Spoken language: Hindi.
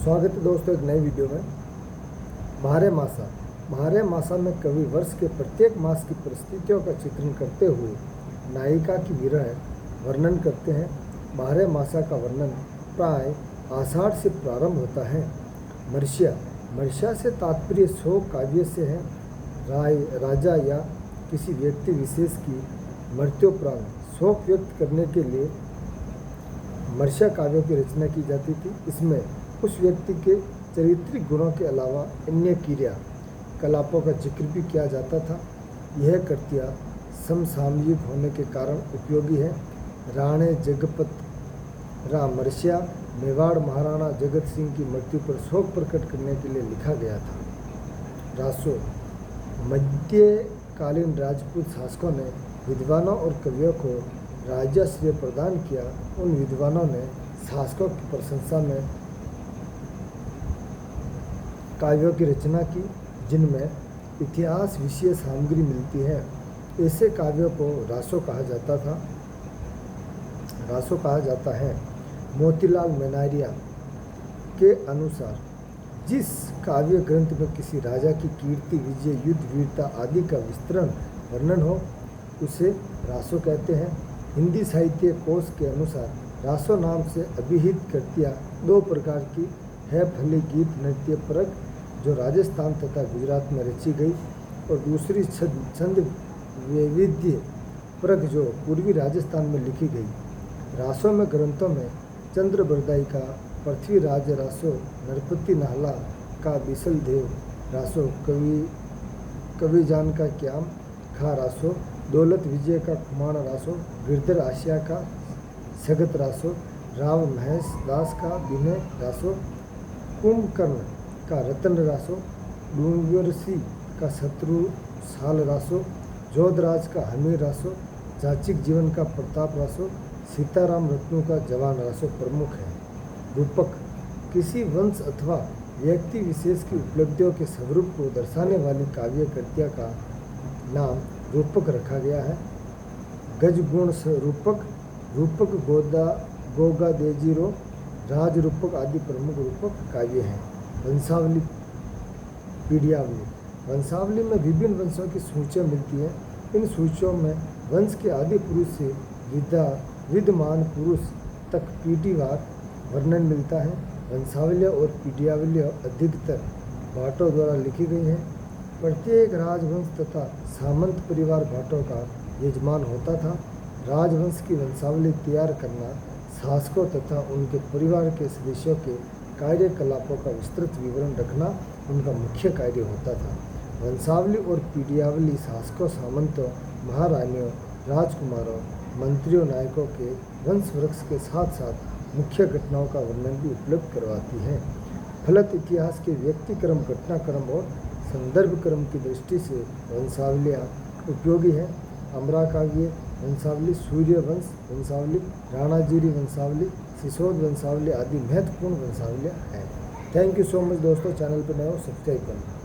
स्वागत है दोस्तों एक नई वीडियो में। बारह मासा में कवि वर्ष के प्रत्येक मास की परिस्थितियों का चित्रण करते हुए नायिका की विरह वर्णन करते हैं। बारह मासा का वर्णन प्राय आषाढ़ से प्रारंभ होता है। मर्ष्या से तात्पर्य शोक काव्य से है। राजा या किसी व्यक्ति विशेष की मृत्युपरांत शोक व्यक्त करने के लिए मर्ष्या काव्यों की रचना की जाती थी। इसमें उस व्यक्ति के चारित्रिक गुणों के अलावा अन्य क्रियाकलापों का जिक्र भी किया जाता था। यह कृतियाँ समसामयिक होने के कारण उपयोगी है। राणे जगपत राम मर्ष्या मेवाड़ महाराणा जगत सिंह की मृत्यु पर शोक प्रकट करने के लिए लिखा गया था। रासो मध्यकालीन राजपूत शासकों ने विद्वानों और कवियों को राजश्रय प्रदान किया। उन विद्वानों ने शासकों की प्रशंसा में काव्यों की रचना की जिनमें इतिहास विषय सामग्री मिलती है। ऐसे काव्यों को रासो कहा जाता है। मोतीलाल मेनारिया के अनुसार जिस काव्य ग्रंथ में किसी राजा की कीर्ति, विजय, युद्ध, वीरता आदि का विस्तृत वर्णन हो उसे रासो कहते हैं। हिंदी साहित्य कोश के अनुसार रासो नाम से अभिहित कृतियाँ दो प्रकार की है। फली गीत नृत्य परक जो राजस्थान तथा गुजरात में रची गई और दूसरी छंद वैविध्य परक जो पूर्वी राजस्थान में लिखी गई। रासों में ग्रंथों में चंद्र बरदाई का पृथ्वीराज रासो, नरपति नाहला का बिसल देव रासो, कविजान का क्याम खा रासो, दौलत विजय का खुमान रासो, गिरधर आशिया का सगत रासो, राव महेश दास का विनय रासो, कुंभकर्ण का रतन रासो, डूंगरसी का शत्रु साल रासो, जोधराज का हमीर रासो, जाचिक जीवन का प्रताप रासो, सीताराम रत्नों का जवान रासो प्रमुख है। रूपक किसी वंश अथवा व्यक्ति विशेष की उपलब्धियों के स्वरूप को दर्शाने वाली काव्य कृतियों का नाम रूपक रखा गया है। गजगुण रूपक गोगा देजीरो, राज रूपक आदि प्रमुख रूपक काव्य हैं। वंशावली पीढ़ियावली वंशावली में विभिन्न वंशों की सूचियाँ मिलती हैं। इन सूचियों में वंश के आदि पुरुष से विद्यमान पुरुष तक पीढ़ीवार वर्णन मिलता है। वंशावलियाँ और पीढ़ियावलियाँ अधिकतर भाटों द्वारा लिखी गई हैं। प्रत्येक राजवंश तथा सामंत परिवार भाटों का यजमान होता था। राजवंश की वंशावली तैयार करना शासकों तथा उनके परिवार के सदस्यों के कार्यकलापों का विस्तृत विवरण रखना उनका मुख्य कार्य होता था। वंशावली और पीढ़ियावली शासकों, सामंतों, महारानियों, राजकुमारों, मंत्रियों, नायकों के वंश वृक्ष के साथ साथ मुख्य घटनाओं का वर्णन भी उपलब्ध करवाती है। फलत इतिहास के व्यक्तिक्रम, घटनाक्रम और संदर्भ क्रम की दृष्टि से वंशावलियाँ उपयोगी हैं। अमरा काव्य वंशावली, सूर्य वंश वंशावली, राणाजीरी वंशावली, सिसोद वंशावली आदि महत्वपूर्ण वंशावलियाँ हैं। थैंक यू सो मच दोस्तों। चैनल पर नए हो सब्सक्राइब करना।